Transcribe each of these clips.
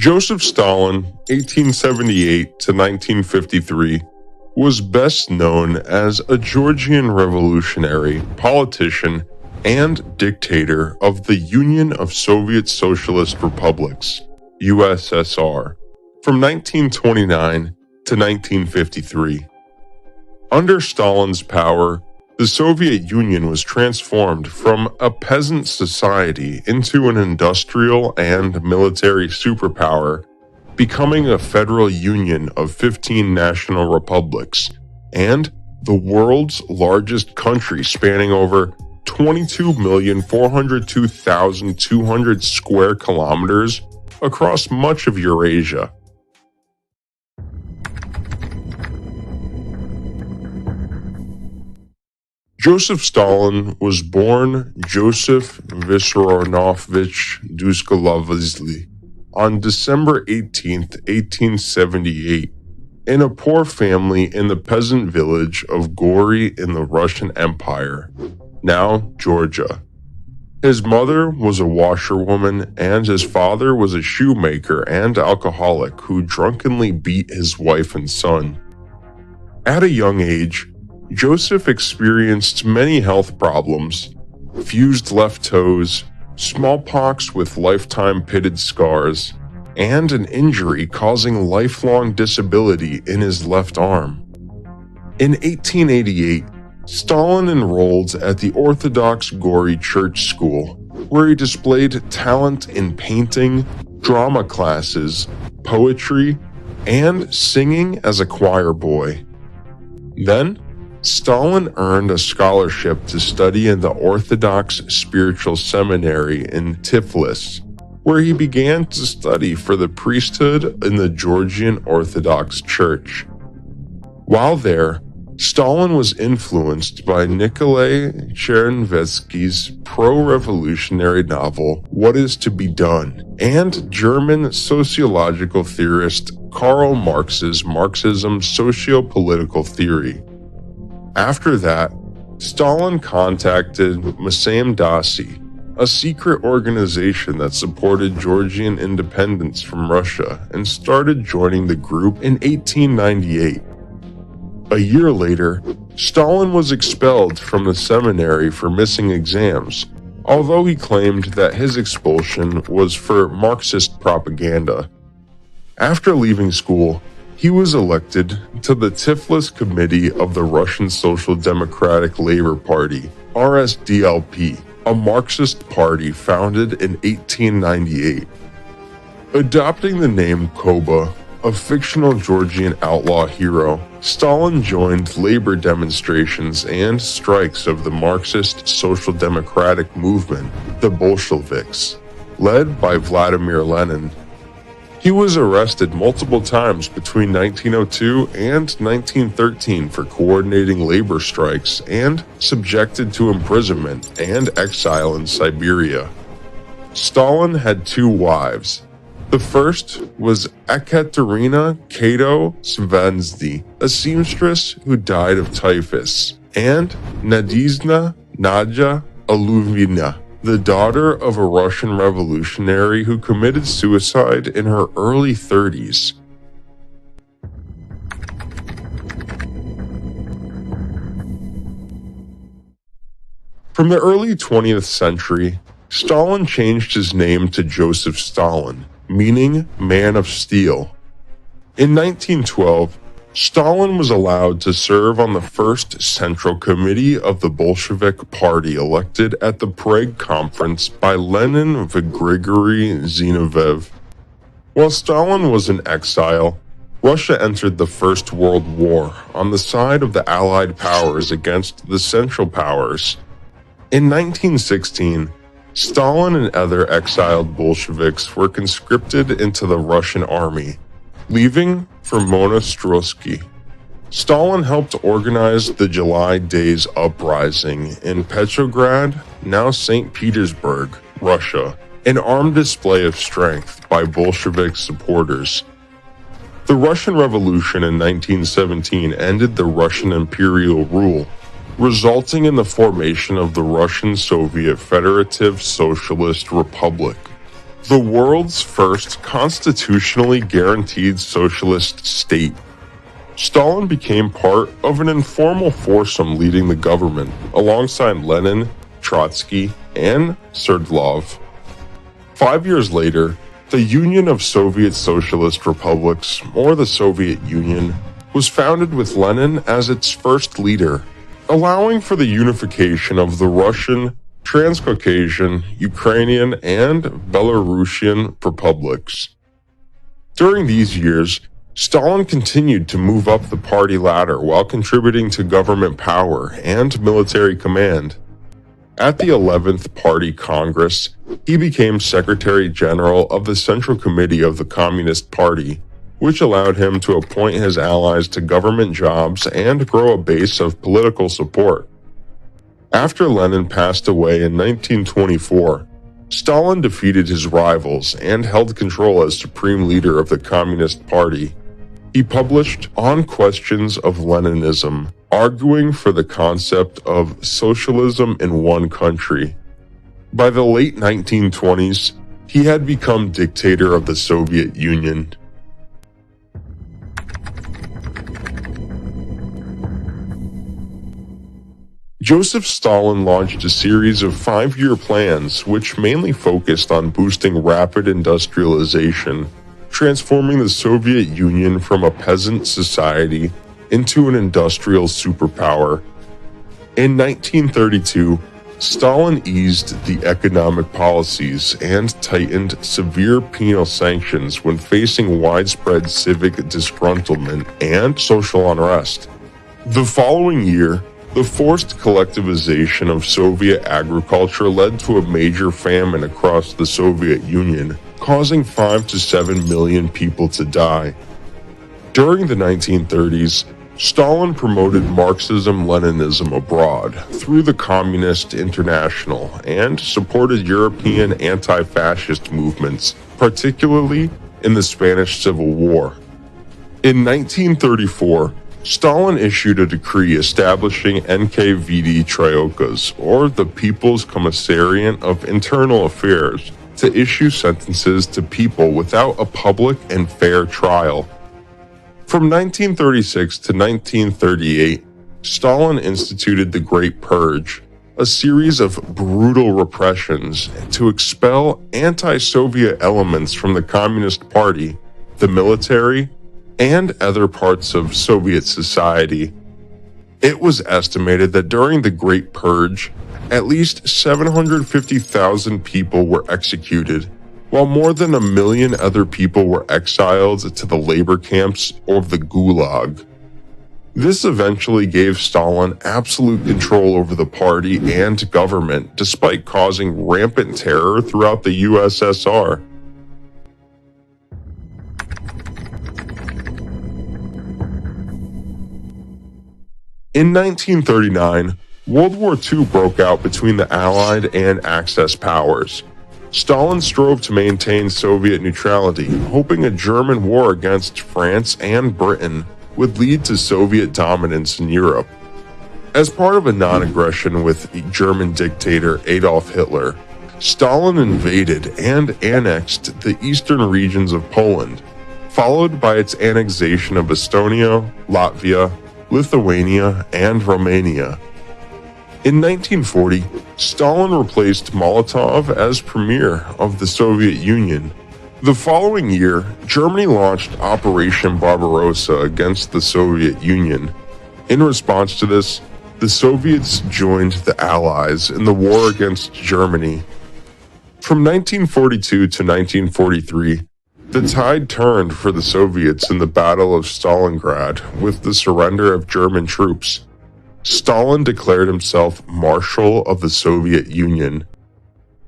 Joseph Stalin, 1878 to 1953, was best known as a Georgian revolutionary, politician, and dictator of the Union of Soviet Socialist Republics, USSR, from 1929 to 1953. Under Stalin's power, the Soviet Union was transformed from a peasant society into an industrial and military superpower, becoming a federal union of 15 national republics, and the world's largest country spanning over 22,402,200 square kilometers across much of Eurasia. Joseph Stalin was born Joseph Vissarionovich Dushkulovsky on December 18, 1878, in a poor family in the peasant village of Gori in the Russian Empire, now Georgia. His mother was a washerwoman and his father was a shoemaker and alcoholic who drunkenly beat his wife and son. At a young age, Joseph experienced many health problems: fused left toes, smallpox with lifetime pitted scars, and an injury causing lifelong disability in his left arm. In 1888, Stalin enrolled at the Orthodox Gori Church School, where he displayed talent in painting, drama classes, poetry, and singing as a choir boy. Then, Stalin earned a scholarship to study in the Orthodox Spiritual Seminary in Tiflis, where he began to study for the priesthood in the Georgian Orthodox Church. While there, Stalin was influenced by Nikolai Chernyshevsky's pro-revolutionary novel What Is to Be Done, and German sociological theorist Karl Marx's Marxism socio-political theory. After that, Stalin contacted Masaim Dasi, a secret organization that supported Georgian independence from Russia, and started joining the group in 1898. A year later, Stalin was expelled from the seminary for missing exams, although he claimed that his expulsion was for Marxist propaganda. After leaving school, he was elected to the Tiflis Committee of the Russian Social Democratic Labor Party, RSDLP, a Marxist party founded in 1898. Adopting the name Koba, a fictional Georgian outlaw hero, Stalin joined labor demonstrations and strikes of the Marxist Social Democratic movement, the Bolsheviks, led by Vladimir Lenin. He was arrested multiple times between 1902 and 1913 for coordinating labor strikes and subjected to imprisonment and exile in Siberia. Stalin had two wives. The first was Ekaterina Kato Svensky, a seamstress who died of typhus, and Nadezhda Nadja Aluvina, the daughter of a Russian revolutionary who committed suicide in her early 30s. From the early 20th century, Stalin changed his name to Joseph Stalin, meaning man of steel. In 1912, Stalin was allowed to serve on the first Central Committee of the Bolshevik Party elected at the Prague Conference by Lenin v. Grigory Zinoviev. While Stalin was in exile, Russia entered the First World War on the side of the Allied powers against the Central Powers. In 1916, Stalin and other exiled Bolsheviks were conscripted into the Russian army, leaving for Monastirski. Stalin helped organize the July Days Uprising in Petrograd, now St. Petersburg, Russia, an armed display of strength by Bolshevik supporters. The Russian Revolution in 1917 ended the Russian imperial rule, resulting in the formation of the Russian Soviet Federative Socialist Republic. the world's first constitutionally guaranteed socialist state. Stalin became part of an informal foursome leading the government, alongside Lenin, Trotsky, and Sverdlov. 5 years later, the Union of Soviet Socialist Republics, or the Soviet Union, was founded with Lenin as its first leader, allowing for the unification of the Russian, Transcaucasian, Ukrainian, and Belarusian republics. During these years, Stalin continued to move up the party ladder while contributing to government power and military command. At the 11th Party Congress, he became Secretary General of the Central Committee of the Communist Party, which allowed him to appoint his allies to government jobs and grow a base of political support. After Lenin passed away in 1924, Stalin defeated his rivals and held control as supreme leader of the Communist Party. He published On Questions of Leninism, arguing for the concept of socialism in one country. By the late 1920s, he had become dictator of the Soviet Union. Joseph Stalin launched a series of 5-year plans which mainly focused on boosting rapid industrialization, transforming the Soviet Union from a peasant society into an industrial superpower. In 1932, Stalin eased the economic policies and tightened severe penal sanctions when facing widespread civic disgruntlement and social unrest. The following year, the forced collectivization of Soviet agriculture led to a major famine across the Soviet Union, causing 5 to 7 million people to die. During the 1930s, Stalin promoted Marxism-Leninism abroad through the Communist International and supported European anti-fascist movements, particularly in the Spanish Civil War. In 1934, Stalin issued a decree establishing NKVD Triokas, or the People's Commissariat of Internal Affairs, to issue sentences to people without a public and fair trial. From 1936 to 1938, Stalin instituted the Great Purge, a series of brutal repressions to expel anti-Soviet elements from the Communist Party, the military, and other parts of Soviet society. It was estimated that during the Great Purge, at least 750,000 people were executed, while more than 1 million other people were exiled to the labor camps or the Gulag. This eventually gave Stalin absolute control over the party and government, despite causing rampant terror throughout the USSR. In 1939, World War II broke out between the Allied and Axis powers. Stalin strove to maintain Soviet neutrality, hoping a German war against France and Britain would lead to Soviet dominance in Europe. As part of a non-aggression with German dictator Adolf Hitler, Stalin invaded and annexed the eastern regions of Poland, followed by its annexation of Estonia, Latvia, Lithuania, and Romania. In 1940, Stalin replaced Molotov as premier of the Soviet Union. The following year, Germany launched Operation Barbarossa against the Soviet Union. In response to this, the Soviets joined the Allies in the war against Germany. From 1942 to 1943, the tide turned for the Soviets in the Battle of Stalingrad with the surrender of German troops. Stalin declared himself Marshal of the Soviet Union.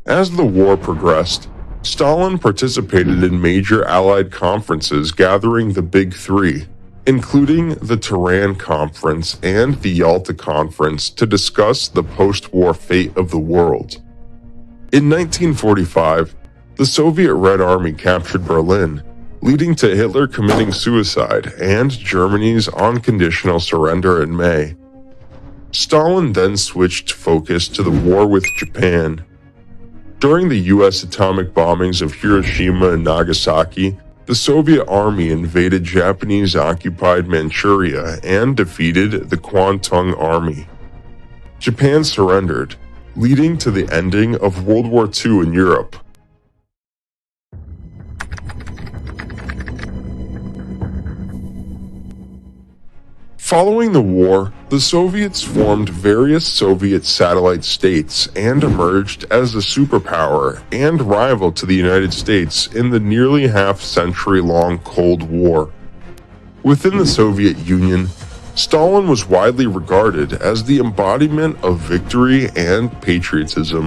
As the war progressed, Stalin participated in major Allied conferences gathering the Big Three, including the Tehran Conference and the Yalta Conference, to discuss the post-war fate of the world. In 1945, the Soviet Red Army captured Berlin, leading to Hitler committing suicide and Germany's unconditional surrender in May. Stalin then switched focus to the war with Japan. During the U.S. atomic bombings of Hiroshima and Nagasaki, the Soviet army invaded Japanese-occupied Manchuria and defeated the Kwantung Army. Japan surrendered, leading to the ending of World War II in Europe. Following the war, the Soviets formed various Soviet satellite states and emerged as a superpower and rival to the United States in the nearly half-century-long Cold War. Within the Soviet Union, Stalin was widely regarded as the embodiment of victory and patriotism.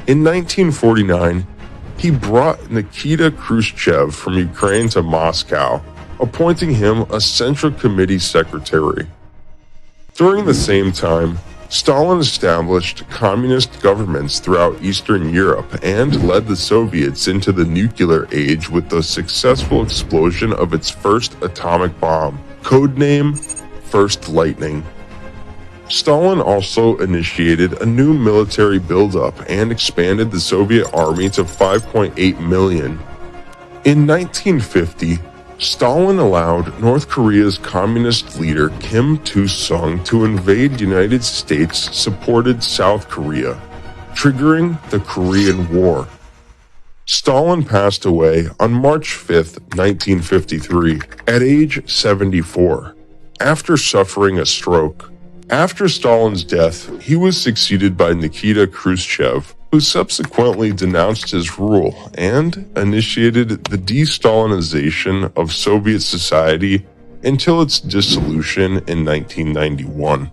In 1949, he brought Nikita Khrushchev from Ukraine to Moscow, appointing him a Central Committee secretary. During the same time, Stalin established communist governments throughout Eastern Europe and led the Soviets into the nuclear age with the successful explosion of its first atomic bomb, codename First Lightning. Stalin also initiated a new military buildup and expanded the Soviet army to 5.8 million. In 1950, Stalin allowed North Korea's communist leader Kim Il-sung to invade United States-supported South Korea, triggering the Korean War. Stalin passed away on March 5, 1953, at age 74, after suffering a stroke. After Stalin's death, he was succeeded by Nikita Khrushchev, who subsequently denounced his rule and initiated the de-Stalinization of Soviet society until its dissolution in 1991.